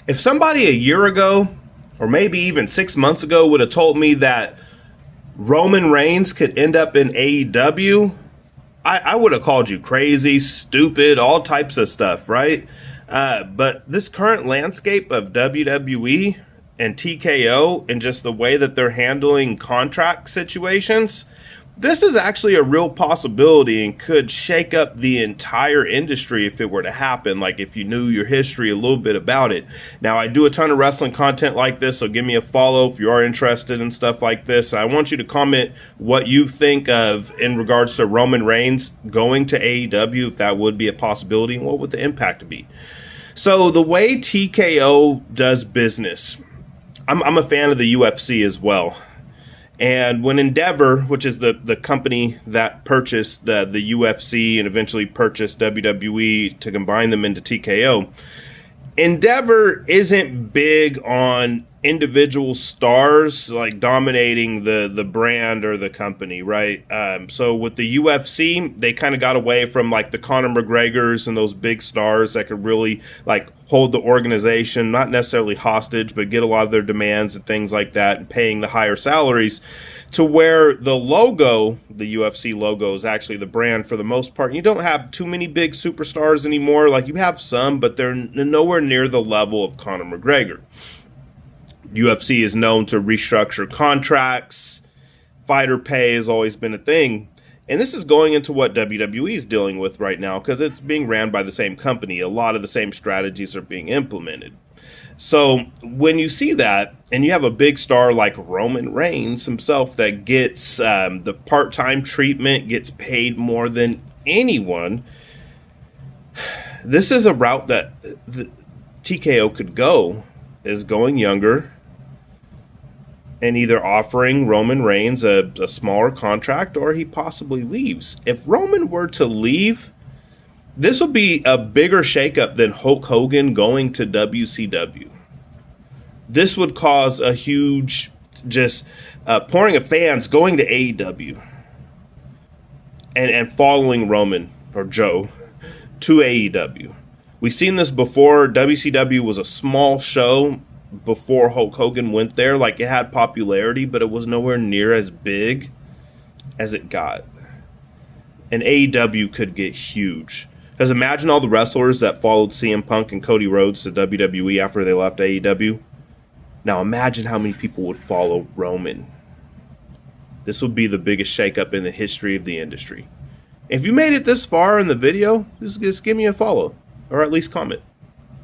If somebody a year ago, or maybe even 6 months ago, would have told me that Roman Reigns could end up in AEW, I would have called you crazy, stupid, all types of stuff, right? But this current landscape of WWE and TKO and just the way that they're handling contract situations, this is actually a real possibility and could shake up the entire industry if it were to happen. Like if you knew your history a little bit about it. Now, I do a ton of wrestling content like this, so give me a follow if you are interested in stuff like this. I want you to comment what you think of in regards to Roman Reigns going to AEW, if that would be a possibility, and what would the impact be. So the way TKO does business, I'm a fan of the UFC as well. And when Endeavor, which is the company that purchased the UFC and eventually purchased WWE to combine them into TKO, Endeavor isn't big on individual stars like dominating the brand or the company, right? So with the UFC, they kind of got away from like the Conor McGregors and those big stars that could really like hold the organization, not necessarily hostage, but get a lot of their demands and things like that, and paying the higher salaries, to where the logo, the UFC logo, is actually the brand for the most part. You don't have too many big superstars anymore. Like you have some, but they're nowhere near the level of Conor McGregor. UFC is known to restructure contracts. Fighter pay has always been a thing. And this is going into what WWE is dealing with right now because it's being ran by the same company. A lot of the same strategies are being implemented. So when you see that and you have a big star like Roman Reigns himself that gets the part-time treatment, gets paid more than anyone, this is a route that the TKO could go, is going younger and either offering Roman Reigns a smaller contract, or he possibly leaves. If Roman were to leave, this would be a bigger shakeup than Hulk Hogan going to WCW. This would cause a huge just pouring of fans going to AEW and following Roman or Joe to AEW. We've seen this before. WCW was a small show before Hulk Hogan went there. Like it had popularity, but it was nowhere near as big as it got. And AEW could get huge. Because imagine all the wrestlers that followed CM Punk and Cody Rhodes to WWE after they left AEW. Now imagine how many people would follow Roman. This would be the biggest shakeup in the history of the industry. If you made it this far in the video, just give me a follow, or at least comment.